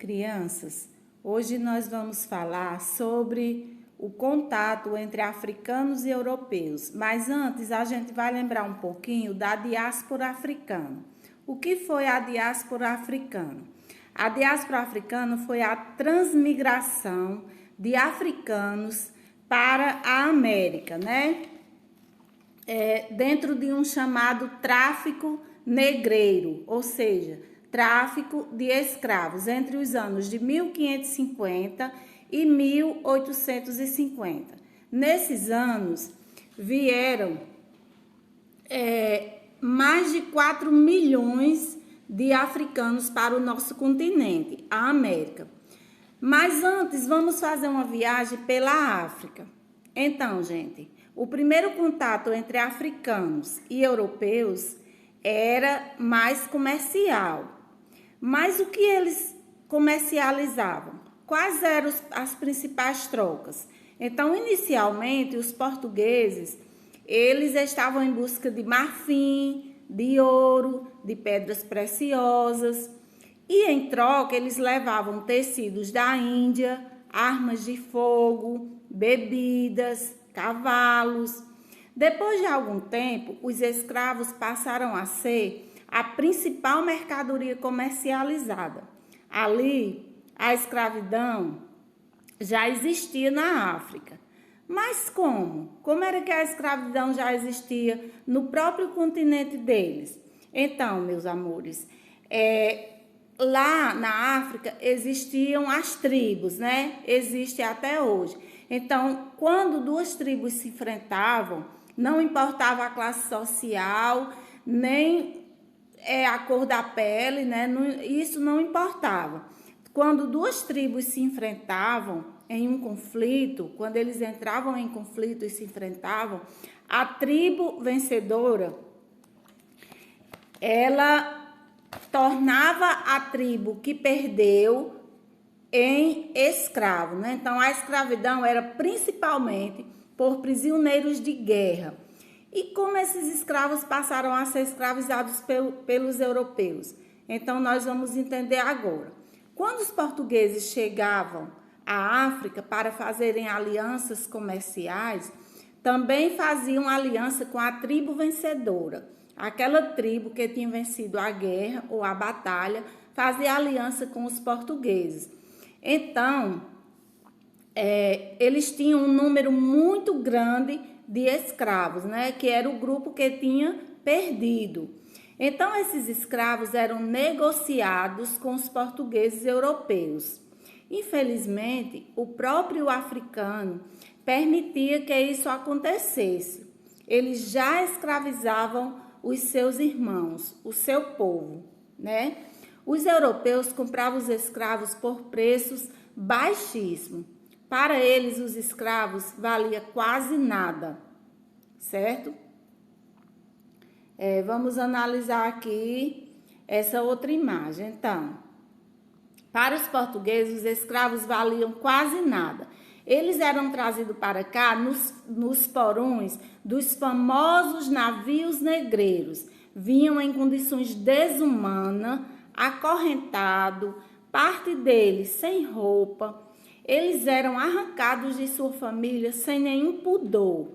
Crianças, hoje nós vamos falar sobre o contato entre africanos e europeus, mas antes a gente vai lembrar um pouquinho da diáspora africana. O que foi a diáspora africana? A diáspora africana foi a transmigração de africanos para a América, né? Dentro de um chamado tráfico negreiro, ou seja, tráfico de escravos entre os anos de 1550 e 1850. Nesses anos vieram mais de 4 milhões de africanos para o nosso continente, a América. Mas antes vamos fazer uma viagem pela África. Então, gente, o primeiro contato entre africanos e europeus era mais comercial. Mas o que eles comercializavam? Quais eram as principais trocas? Então, inicialmente, os portugueses, eles estavam em busca de marfim, de ouro, de pedras preciosas. E em troca, eles levavam tecidos da Índia, armas de fogo, bebidas, cavalos. Depois de algum tempo, os escravos passaram a ser a principal mercadoria comercializada. Ali, a escravidão já existia na África. Mas como? Como era que a escravidão já existia no próprio continente deles? Então, meus amores, lá na África existiam as tribos, né? Existe até hoje. Então, quando duas tribos se enfrentavam, não importava a classe social, nem a cor da pele, né? Isso não importava. Quando duas tribos se enfrentavam em um conflito, quando eles entravam em conflito e se enfrentavam, a tribo vencedora, ela tornava a tribo que perdeu em escravo, né? Então, a escravidão era principalmente por prisioneiros de guerra. E como esses escravos passaram a ser escravizados pelos europeus? Então, nós vamos entender agora. Quando os portugueses chegavam à África para fazerem alianças comerciais, também faziam aliança com a tribo vencedora. Aquela tribo que tinha vencido a guerra ou a batalha fazia aliança com os portugueses. Então, eles tinham um número muito grande de escravos, né? Que era o grupo que tinha perdido. Então, esses escravos eram negociados com os portugueses europeus. Infelizmente, o próprio africano permitia que isso acontecesse. Eles já escravizavam os seus irmãos, o seu povo, né? Os europeus compravam os escravos por preços baixíssimos. Para eles, os escravos valia quase nada, certo? Vamos analisar aqui essa outra imagem. Então, para os portugueses, os escravos valiam quase nada. Eles eram trazidos para cá nos porões dos famosos navios negreiros. Vinham em condições desumanas, acorrentados, parte deles sem roupa. Eles eram arrancados de sua família sem nenhum pudor.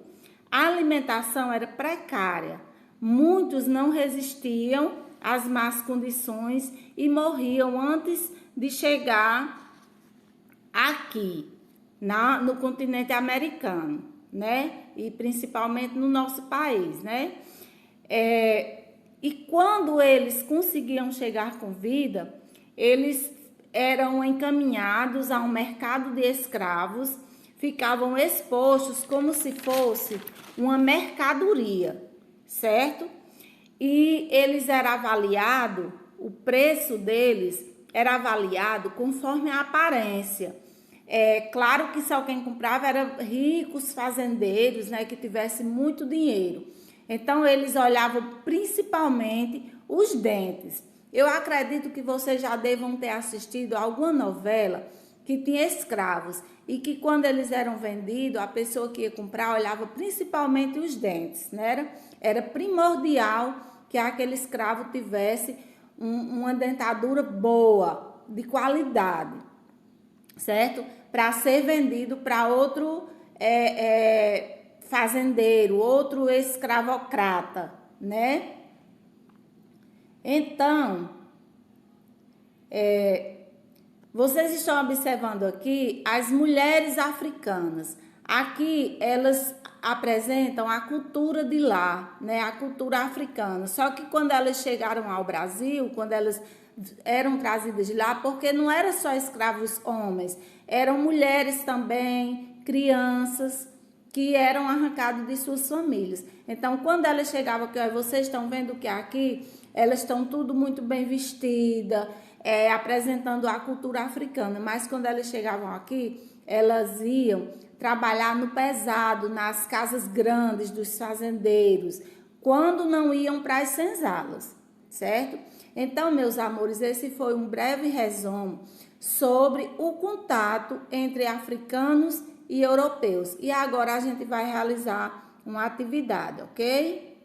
A alimentação era precária. Muitos não resistiam às más condições e morriam antes de chegar aqui, no continente americano, né? E principalmente no nosso país, né? E quando eles conseguiam chegar com vida, eles eram encaminhados a um mercado de escravos, ficavam expostos como se fosse uma mercadoria, certo? E eles eram avaliados, o preço deles era avaliado conforme a aparência. Claro que só quem comprava eram ricos fazendeiros, né, que tivessem muito dinheiro. Então, eles olhavam principalmente os dentes. Eu acredito que vocês já devam ter assistido a alguma novela que tinha escravos e que quando eles eram vendidos, a pessoa que ia comprar olhava principalmente os dentes, né? Era primordial que aquele escravo tivesse uma dentadura boa, de qualidade, certo? Para ser vendido para outro fazendeiro, outro escravocrata, né? Então, vocês estão observando aqui as mulheres africanas. Aqui elas apresentam a cultura de lá, né? A cultura africana. Só que quando elas chegaram ao Brasil, quando elas eram trazidas de lá, porque não eram só escravos homens, eram mulheres também, crianças que eram arrancados de suas famílias. Então, quando elas chegavam aqui, ó, vocês estão vendo que aqui elas estão tudo muito bem vestidas, apresentando a cultura africana. Mas quando elas chegavam aqui, elas iam trabalhar no pesado, nas casas grandes dos fazendeiros, quando não iam para as senzalas, certo? Então, meus amores, esse foi um breve resumo sobre o contato entre africanos e europeus. E agora a gente vai realizar uma atividade, ok?